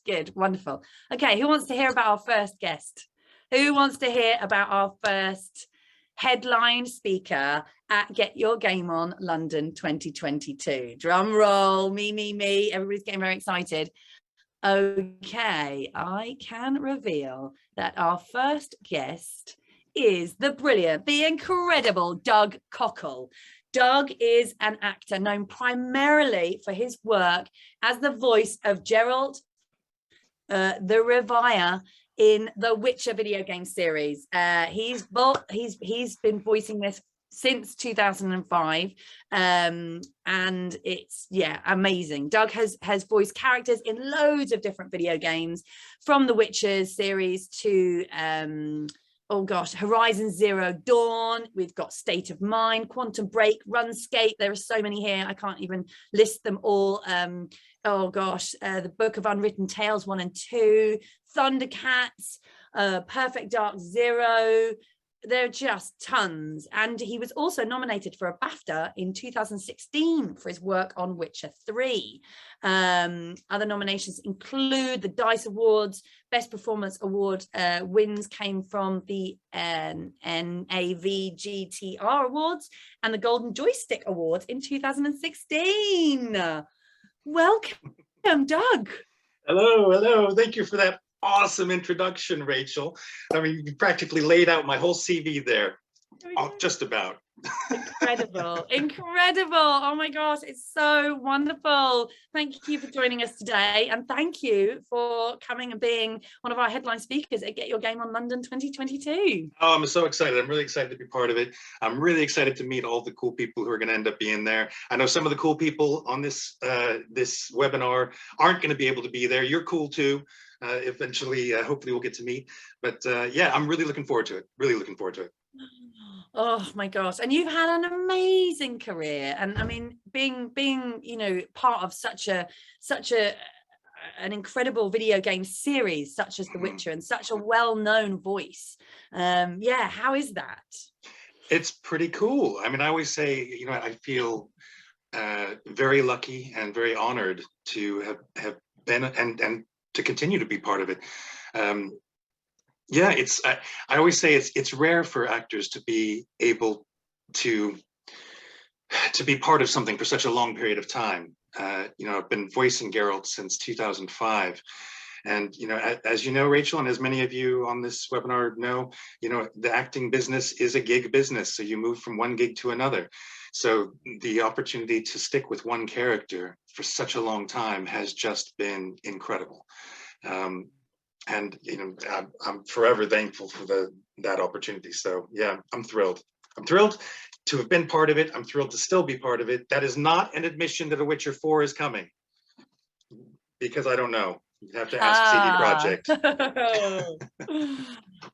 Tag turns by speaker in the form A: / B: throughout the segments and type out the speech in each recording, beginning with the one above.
A: good, wonderful. Okay, who wants to hear about our first guest? Who wants to hear about our first headline speaker at Get Your Game On London 2022? Drum roll, me. Everybody's getting very excited. Okay, I can reveal that our first guest is the brilliant, the incredible Doug Cockle. Doug is an actor known primarily for his work as the voice of Geralt the Revire in the Witcher video game series. He's been voicing this since 2005, and it's amazing. Doug has voiced characters in loads of different video games, from the Witcher series to Horizon Zero Dawn. We've got State of Mind, Quantum Break, RuneScape. There are so many here, I can't even list them all. The Book of Unwritten Tales 1 and 2, Thundercats, Perfect Dark Zero. There are just tons. And he was also nominated for a BAFTA in 2016 for his work on Witcher 3. Other nominations include the DICE Awards. Best Performance Award wins came from the NAVGTR Awards and the Golden Joystick Awards in 2016. Welcome, Doug.
B: Hello. Thank you for that awesome introduction, Rachel. I mean, you practically laid out my whole CV there. Oh, just about.
A: Incredible. Oh my gosh, it's so wonderful. Thank you for joining us today, and thank you for coming and being one of our headline speakers at Get Your Game On London 2022.
B: Oh, I'm so excited. I'm really excited to be part of it. I'm really excited to meet all the cool people who are going to end up being there. I know some of the cool people on this this webinar aren't going to be able to be there. You're cool too. Eventually, hopefully we'll get to meet. But yeah, I'm really looking forward to it.
A: Oh my gosh, and you've had an amazing career, and I mean, being part of such an incredible video game series such as The Witcher, and such a well-known voice. How is that?
B: It's pretty cool. I mean, I always say, I feel very lucky and very honored to have been and to continue to be part of it. I always say it's rare for actors to be able to be part of something for such a long period of time. I've been voicing Geralt since 2005. And, as you know, Rachel, and as many of you on this webinar know, the acting business is a gig business. So you move from one gig to another. So the opportunity to stick with one character for such a long time has just been incredible. And I'm forever thankful for that opportunity. So yeah, I'm thrilled. I'm thrilled to have been part of it. I'm thrilled to still be part of it. That is not an admission that A Witcher 4 is coming, because I don't know. You have to ask CD Projekt.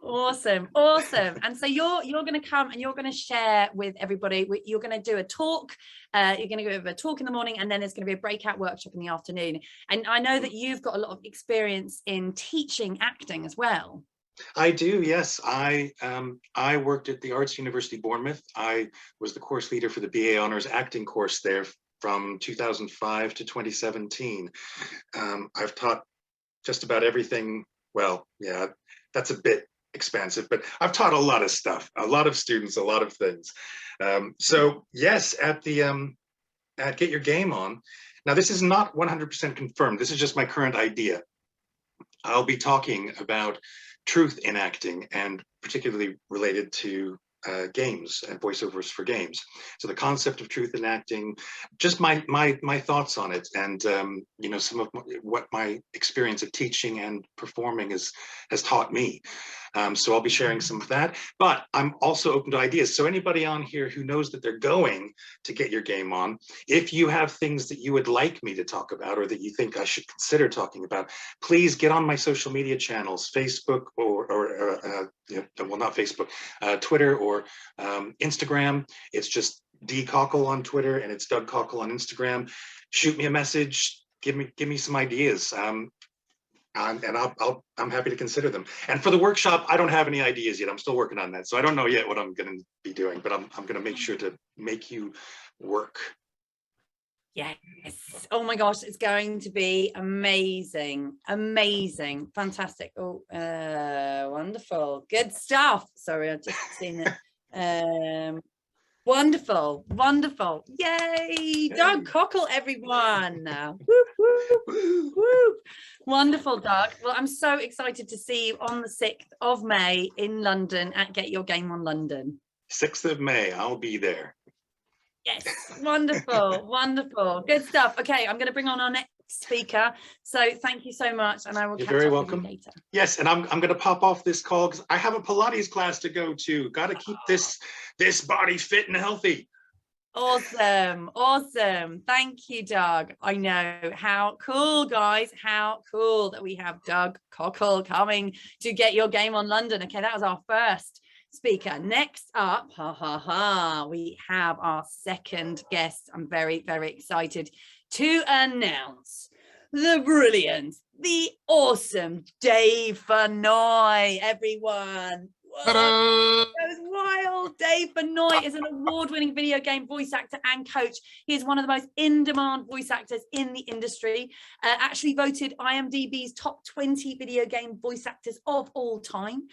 A: Awesome. And so you're going to come and you're going to share with everybody. You're going to do a talk. You're going to give a talk in the morning, and then there's going to be a breakout workshop in the afternoon. And I know that you've got a lot of experience in teaching acting as well.
B: I do, yes. I worked at the Arts University Bournemouth. I was the course leader for the BA Honours acting course there from 2005 to 2017. I've taught just about everything. Well, yeah, that's a bit expansive, but I've taught a lot of stuff, a lot of students, a lot of things. So yes, at Get Your Game On. Now, this is not 100% confirmed. This is just my current idea. I'll be talking about truth in acting, and particularly related to games and voiceovers for games. So the concept of truth in acting, just my thoughts on it, and some of what my experience of teaching and performing has taught me. So I'll be sharing some of that, but I'm also open to ideas. So anybody on here who knows that they're going to Get Your Game On, if you have things that you would like me to talk about, or that you think I should consider talking about, please get on my social media channels, Facebook not Facebook, Twitter or Instagram. It's just D Cockle on Twitter, and it's Doug Cockle on Instagram. Shoot me a message. Give me some ideas. And I'm happy to consider them. And for the workshop, I don't have any ideas yet. I'm still working on that. So I don't know yet what I'm going to be doing, but I'm going to make sure to make you work.
A: Yes. Oh my gosh, it's going to be amazing. Amazing. Fantastic. Oh, wonderful. Good stuff. Sorry, I've just seen it. Wonderful. Wonderful. Yay. Doug Cockle, everyone. Whoop, whoop, whoop. Wonderful, Doug. Well, I'm so excited to see you on the 6th of May in London at Get Your Game On London.
B: 6th of May, I'll be there.
A: Yes, wonderful, wonderful, good stuff. Okay, I'm going to bring on our next speaker. So thank you so much, and I will.
B: You're
A: catch
B: very
A: up
B: welcome.
A: with you later.
B: Yes, and I'm going to pop off this call because I have a Pilates class to go to. Got to keep this body fit and healthy.
A: Awesome, awesome. Thank you, Doug. I know, how cool, guys. How cool that we have Doug Cockle coming to Get Your Game On London. Okay, that was our first speaker. Next up, we have our second guest. I'm very, very excited to announce the brilliant, the awesome Dave Benoit, everyone. That was wild. Dave Benoit is an award-winning video game voice actor and coach. He is one of the most in-demand voice actors in the industry. Actually voted IMDb's top 20 video game voice actors of all time.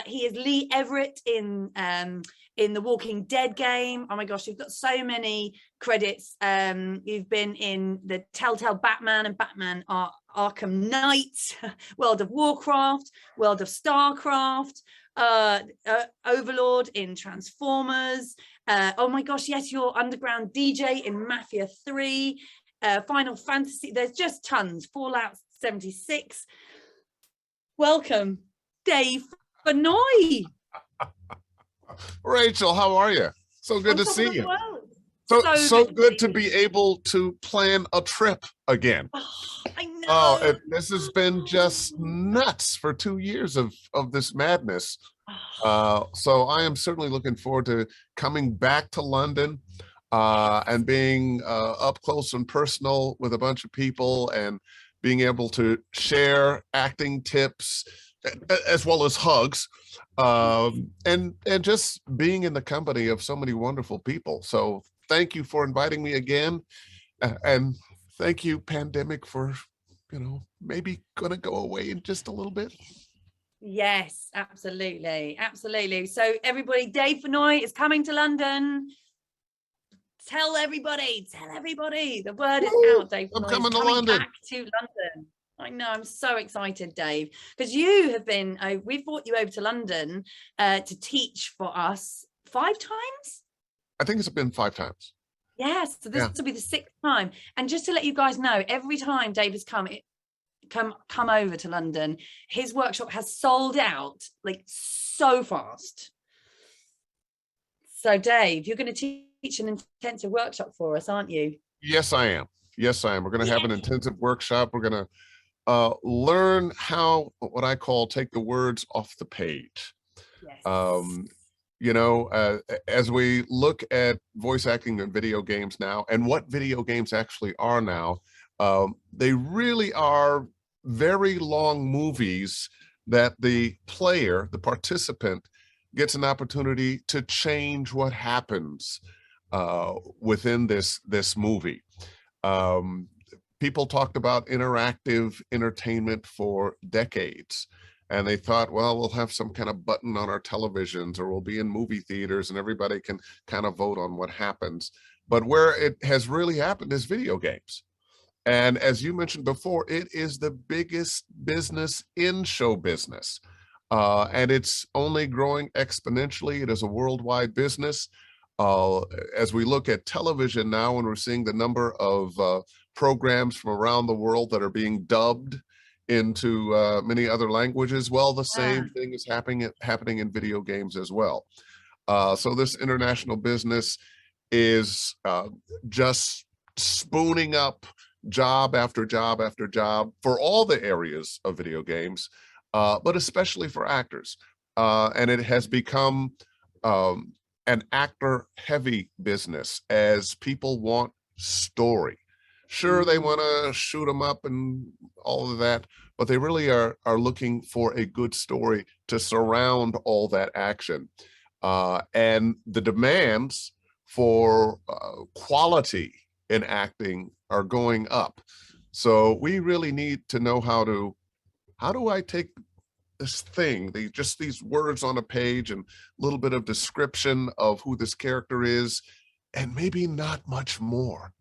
A: He is Lee Everett in the Walking Dead game. Oh my gosh, you've got so many credits. You've been in the Telltale Batman and Batman Arkham Knight, World of Warcraft, World of Starcraft, Overlord in Transformers. Oh my gosh, yes, you're Underground DJ in Mafia 3, Final Fantasy. There's just tons. Fallout 76. Welcome, Dave Benoit.
C: Rachel, how are you? So good to see you. So good to be able to plan a trip again.
A: Oh, I know.
C: This has been just nuts for 2 years of this madness. So I am certainly looking forward to coming back to London and being up close and personal with a bunch of people and being able to share acting tips as well as hugs, and just being in the company of so many wonderful people. So thank you for inviting me again, and thank you, pandemic, for maybe gonna go away in just a little bit.
A: Yes, absolutely, absolutely. So everybody, Dave Benoit is coming to London. Tell everybody, the word is out. Dave Benoit is coming back to London. I know, I'm so excited, Dave, because you have been, we've brought you over to London to teach for us 5 times?
C: I think it's been 5 times.
A: Yes, so this will be the 6th time. And just to let you guys know, every time Dave has come over to London, his workshop has sold out like so fast. So Dave, you're going to teach an intensive workshop for us, aren't you?
C: Yes, I am. Yes, I am. We're going to have an intensive workshop. We're going to learn how, what I call, take the words off the page. Yes. As we look at voice acting in video games now, and what video games actually are now, they really are very long movies that the player, the participant, gets an opportunity to change what happens within this movie. People talked about interactive entertainment for decades, and they thought, well, we'll have some kind of button on our televisions, or we'll be in movie theaters and everybody can kind of vote on what happens. But where it has really happened is video games. And as you mentioned before, it is the biggest business in show business. And it's only growing exponentially. It is a worldwide business. As we look at television now, and we're seeing the number of programs from around the world that are being dubbed into many other languages, well, the same thing is happening in video games as well. So this international business is just spooning up job after job after job for all the areas of video games, but especially for actors. And it has become an actor-heavy business, as people want story. Sure, they want to shoot them up and all of that, but they really are looking for a good story to surround all that action. And the demands for quality in acting are going up. So we really need to know how do I take this thing, just these words on a page and a little bit of description of who this character is, and maybe not much more.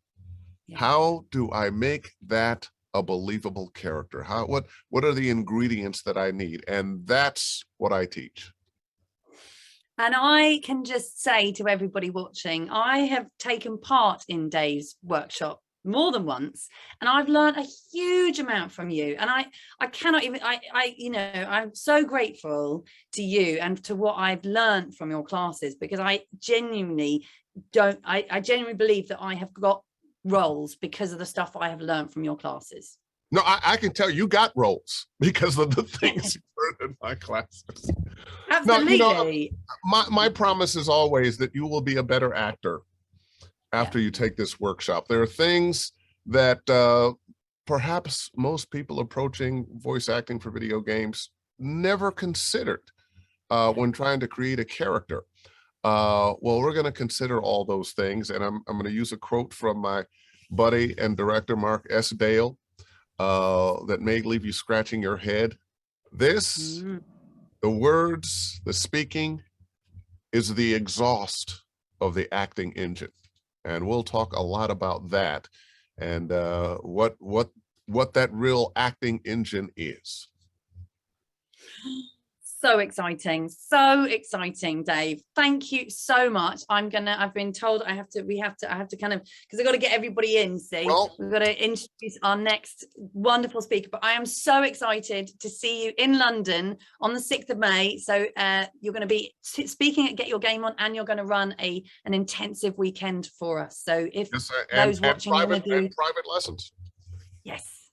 A: Yeah.
C: How do I make that a believable character? What are the ingredients that I need? And that's what I teach.
A: And I can just say to everybody watching, I have taken part in Dave's workshop more than once, and I've learned a huge amount from you. And I cannot even, I'm so grateful to you and to what I've learned from your classes, because I genuinely believe that I have got roles because of the stuff I have learned from your classes.
C: No, I can tell you got roles because of the things you learned in my classes.
A: Absolutely.
C: No, my promise is always that you will be a better actor after you take this workshop. There are things that perhaps most people approaching voice acting for video games never considered when trying to create a character. Well, we're going to consider all those things, and I'm going to use a quote from my buddy and director Mark S. Dale that may leave you scratching your head. This, the words, the speaking, is the exhaust of the acting engine. And we'll talk a lot about that and what that real acting engine is.
A: So exciting, Dave. Thank you so much. I've been told I have to kind of, because I've got to get everybody in, see. Well, we've got to introduce our next wonderful speaker, but I am so excited to see you in London on the 6th of May. So you're going to be speaking at Get Your Game On, and you're going to run an intensive weekend for us. So if those watching want to do
C: private lessons.
A: Yes.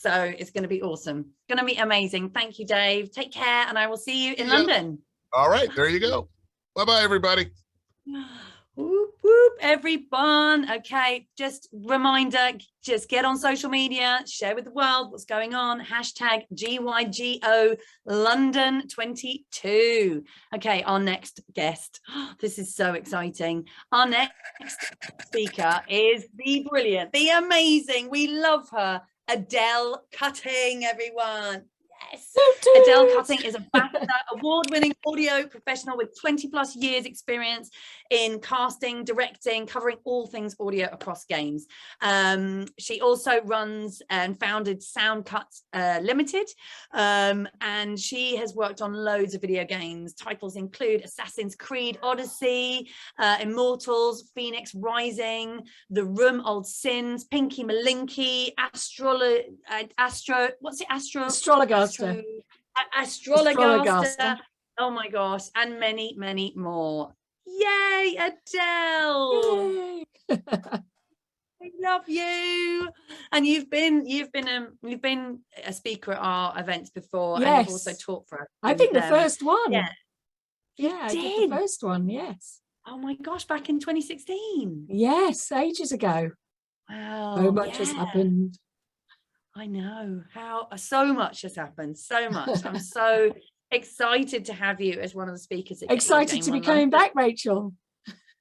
A: So it's going to be awesome. Going to be amazing. Thank you, Dave. Take care, and I will see you in London.
C: All right, there you go. Bye-bye, everybody.
A: Whoop, whoop, everyone. Okay, just reminder, just get on social media, share with the world what's going on. Hashtag GYGO London 22. Okay, our next guest. This is so exciting. Our next speaker is the brilliant, the amazing, we love her, Adele Cutting, everyone. Yes. Adele Cutting is a BAFTA award-winning audio professional with 20+ years experience in casting, directing, covering all things audio across games. She also runs and founded Sound Cuts Limited, and she has worked on loads of video games. Titles include Assassin's Creed Odyssey, Immortals, Phoenix Rising, The Room, Old Sins, Pinky Malinky, Astrologaster. Oh my gosh, and many, many more. Yay, Adele! Yay. I love you. And you've been a speaker at our events before, and you've also taught for us.
D: I think the first one.
A: Yeah,
D: I did the first one. Yes.
A: Oh my gosh, back in 2016.
D: Yes, ages ago.
A: Wow.
D: So much has happened.
A: I know so much has happened. So much. I'm so excited to have you as one of the speakers.
D: Excited to be coming back, Rachel.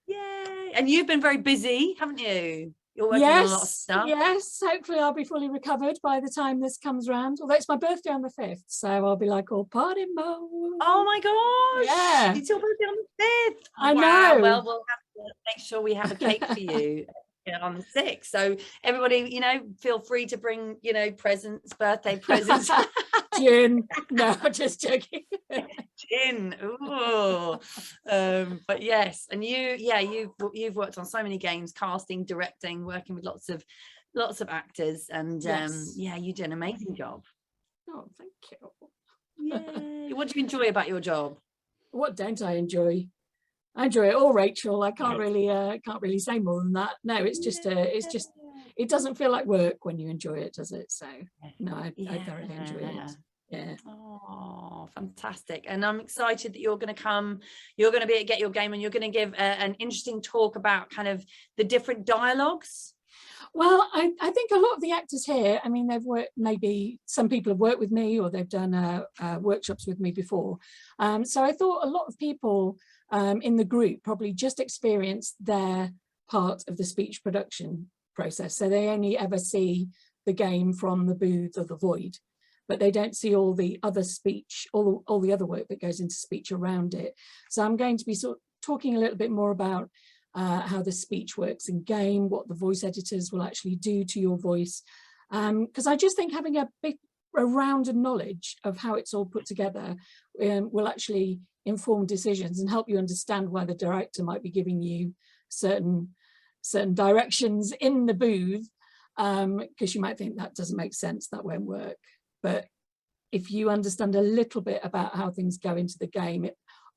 A: Yay! And you've been very busy, haven't you? You're working on a lot of stuff.
D: Yes, hopefully I'll be fully recovered by the time this comes round. Although it's my birthday on the 5th, so I'll be like all party mode.
A: Oh my gosh!
D: Yeah,
A: it's your birthday on the 5th.
D: I know.
A: Well, we'll have to make sure we have a cake for you on the 6th. So everybody, feel free to bring, presents, birthday presents.
D: Gin. No, just joking.
A: Gin. Ooh. But yes, and you've worked on so many games, casting, directing, working with lots of actors, and you did an amazing job.
D: Oh, thank you.
A: Yay. What do you enjoy about your job?
D: What don't I enjoy? I enjoy it all, Rachel. I can't really say more than that. No, it's just it doesn't feel like work when you enjoy it, does it? So no, I thoroughly enjoy it. Yeah.
A: Oh, fantastic. And I'm excited that you're going to be at Get Your Game, and you're going to give an interesting talk about kind of the different dialogues.
D: Well, I think a lot of the actors here, I mean, they've worked, maybe some people have worked with me, or they've done workshops with me before. So I thought a lot of people in the group probably just experienced their part of the speech production process. So they only ever see the game from the booth or the void, but they don't see all the other speech, all the other work that goes into speech around it. So I'm going to be sort of talking a little bit more about how the speech works in game, what the voice editors will actually do to your voice. Because I just think having a rounded knowledge of how it's all put together will actually inform decisions and help you understand why the director might be giving you certain directions in the booth, because you might think that doesn't make sense, that won't work. But if you understand a little bit about how things go into the game,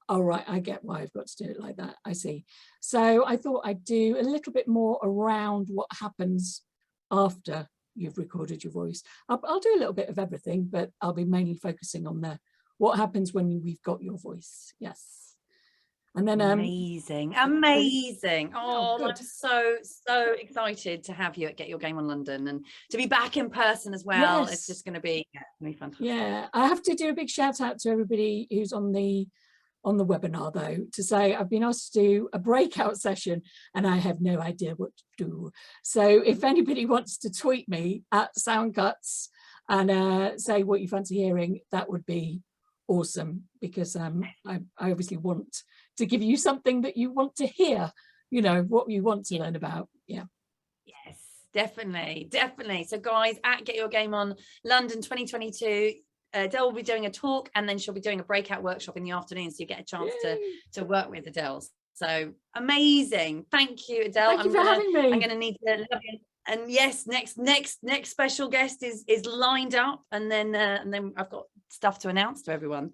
D: all right, I get why I've got to do it like that, I see. So I thought I'd do a little bit more around what happens after you've recorded your voice. I'll do a little bit of everything, but I'll be mainly focusing on what happens when we've got your voice. Yes. And then
A: amazing. Oh, I'm so excited to have you at Get Your Game On London and to be back in person as well.
D: Yes.
A: It's just going to be fantastic.
D: Yeah, I have to do a big shout out to everybody who's on the webinar, though, to say I've been asked to do a breakout session and I have no idea what to do. So if anybody wants to tweet me at Soundcuts and say what you fancy hearing, that would be awesome, because I obviously want to give you something that you want to hear, what you want to learn about. Yeah.
A: Yes, definitely. So guys, at Get Your Game On London 2022, Adele will be doing a talk, and then she'll be doing a breakout workshop in the afternoon, so you get a chance to work with Adele. So amazing. Thank you, Adele.
D: Thank you for having me.
A: I'm going to need to love you. And yes, next special guest is lined up, and then I've got stuff to announce to everyone.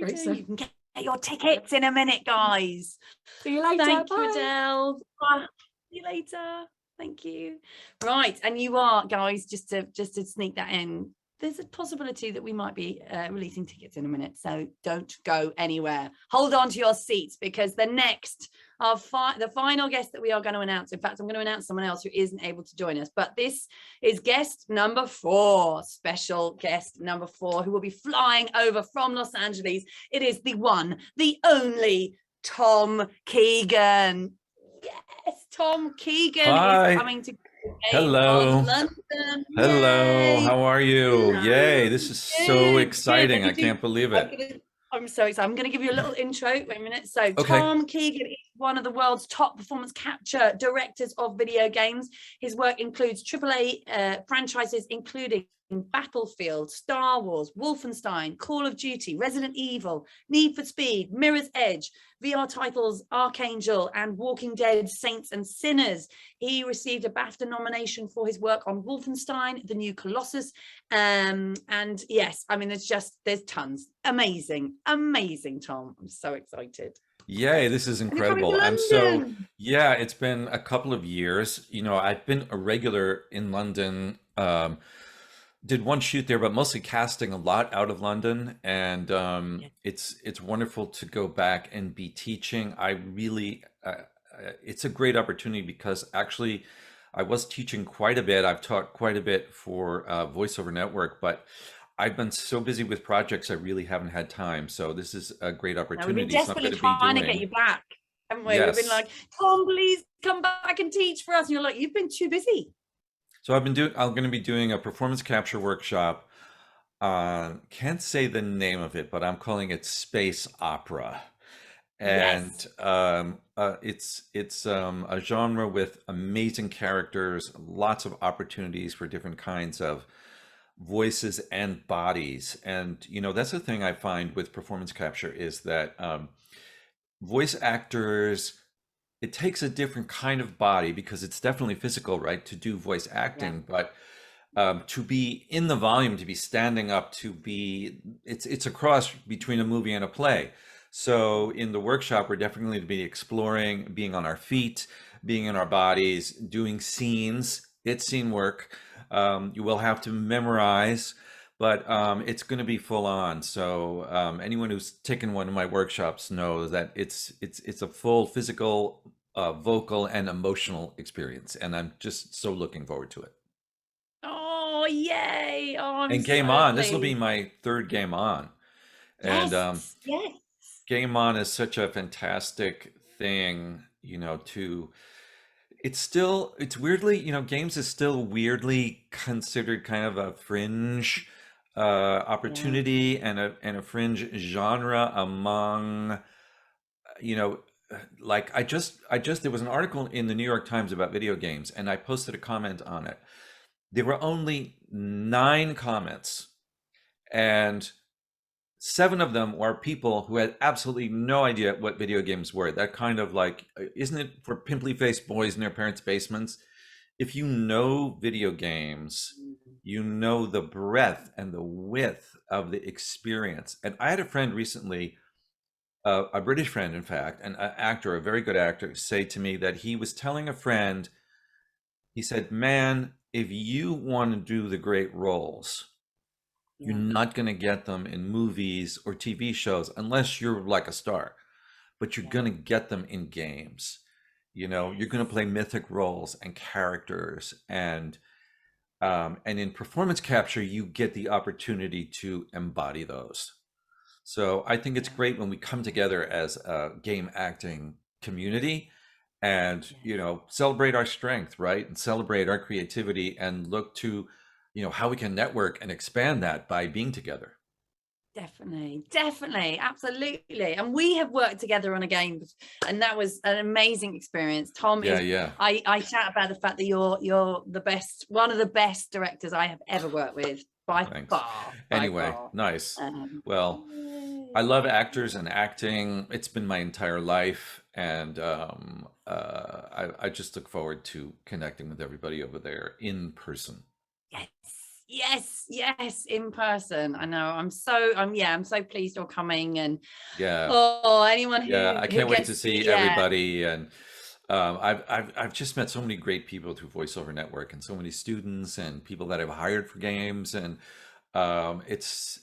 A: Exciting. You can get your tickets in a minute, guys.
D: See you later.
A: Thank
D: Bye.
A: you, Adele. Bye. See you later. Thank you. Right, and you are, guys, just to sneak that in, there's a possibility that we might be releasing tickets in a minute, so don't go anywhere. Hold on to your seats, because the final guest that we are going to announce, in fact, I'm going to announce someone else who isn't able to join us, but this is guest number 4, special guest number 4, who will be flying over from Los Angeles. It is the one, the only Tom Keegan. Yes, Tom Keegan is coming to
E: Hello.
A: London.
E: Hello.
A: Yay.
E: How are you?
A: Hello.
E: Yay. This is so exciting. I can't believe it.
A: I'm so excited. I'm going to give you a little intro. Wait a minute. So Tom Keegan is one of the world's top performance capture directors of video games. His work includes AAA franchises, including Battlefield, Star Wars, Wolfenstein, Call of Duty, Resident Evil, Need for Speed, Mirror's Edge, VR titles Archangel, and Walking Dead, Saints and Sinners. He received a BAFTA nomination for his work on Wolfenstein, The New Colossus. And yes, I mean, there's tons. Amazing, Tom. I'm so excited.
E: Yay, this is incredible. It's been a couple of years. I've been a regular in London, did one shoot there, but mostly casting a lot out of London. And it's wonderful to go back and be teaching. I really, it's a great opportunity, because actually I was teaching quite a bit. I've taught quite a bit for VoiceOver Network, but I've been so busy with projects, I really haven't had time. So this is a great opportunity.
A: We've been desperately trying to get you back, haven't we?
E: Yes.
A: We've been like, Tom, please come back and teach for us. And you're like, you've been too busy.
E: So I'm going to be doing a performance capture workshop. Can't say the name of it, but I'm calling it Space Opera. And it's a genre with amazing characters, lots of opportunities for different kinds of voices and bodies. And that's the thing I find with performance capture, is that voice actors, it takes a different kind of body, because it's definitely physical, right, to do voice acting, but to be in the volume, to be standing up, it's a cross between a movie and a play. So in the workshop, we're definitely going to be exploring being on our feet, being in our bodies, doing scenes. It's scene work. You will have to memorize, but it's going to be full on. So anyone who's taken one of my workshops knows that it's a full physical, vocal, and emotional experience, and I'm just so looking forward to it.
A: Oh, yay! Oh,
E: and Game On. This will be my 3rd Game On, and Game On is such a fantastic thing, it's weirdly, you know, games is still weirdly considered kind of a fringe opportunity and a fringe genre among, you know, like I just there was an article in the New York Times about video games, and I posted a comment on it. There were only 9 comments, and 7 of them were people who had absolutely no idea what video games were. That kind of like, isn't it for pimply faced boys in their parents' basements? If you know video games, you know the breadth and the width of the experience. And I had a friend recently, a British friend, in fact, an actor, a very good actor, say to me that he was telling a friend, he said, man, if you want to do the great roles, you're not going to get them in movies or TV shows unless you're like a star, but you're going to get them in games. You know, you're going to play mythic roles and characters, and in performance capture, you get the opportunity to embody those. So I think it's great when we come together as a game acting community and, you know, celebrate our strength, right? And celebrate our creativity and look to, you know, how we can network and expand that by being together.
A: Definitely, absolutely. And we have worked together on a game, and that was an amazing experience. Tom is, I chat about the fact that you're the best, one of the best directors I have ever worked with by far.
E: Anyway, nice. Well, I love actors and acting. It's been my entire life, and I just look forward to connecting with everybody over there in person.
A: Yes, in person. I know. I'm so pleased you're coming, and anyone who
E: I can't wait to see everybody. And I've just met so many great people through Voiceover Network, and so many students and people that I've hired for games, and it's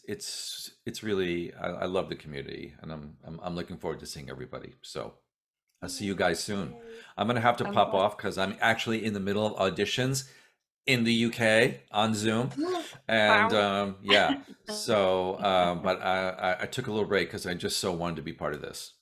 E: really, I love the community, and I'm looking forward to seeing everybody. So I'll see you guys soon. I'm gonna have to pop off because I'm actually in the middle of auditions in the UK on Zoom, and so but I took a little break because I just so wanted to be part of this.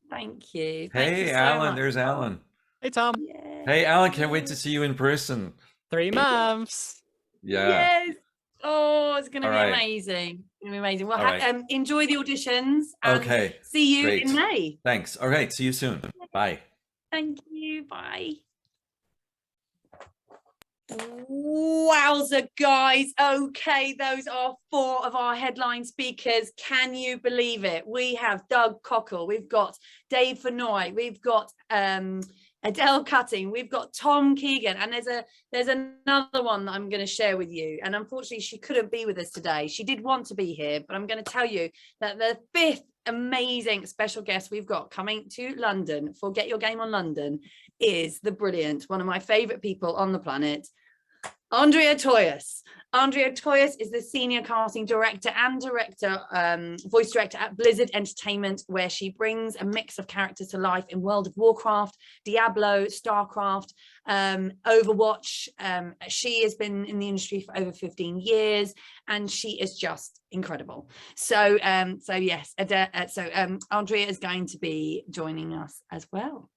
A: Thank you.
E: Hey,
A: so
E: Alan,
A: much.
E: there's Alan.
F: Hey, Tom.
A: Yay.
E: Hey, Alan, can't wait to see you in person.
F: 3 months.
A: Yes. Oh, it's going to be
E: right.
A: amazing. It's going to be amazing. Well, enjoy the auditions. And see you in May.
E: Thanks. All right. See you soon. Bye.
A: Thank you. Bye. Wowza, guys. Okay, those are 4 of our headline speakers. Can you believe it? We have Doug Cockle, we've got Dave Benoit, we've got Adele Cutting, we've got Tom Keegan, and there's another one that I'm going to share with you, and unfortunately she couldn't be with us today. She did want to be here, but I'm going to tell you that the 5th amazing special guest we've got coming to London for Get Your Game on London is the brilliant, one of my favorite people on the planet, Andrea Toyas. Andrea Toyas is the senior casting director and voice director at Blizzard Entertainment, where she brings a mix of characters to life in World of Warcraft, Diablo, StarCraft, Overwatch. She has been in the industry for over 15 years, and she is just incredible. So Andrea is going to be joining us as well.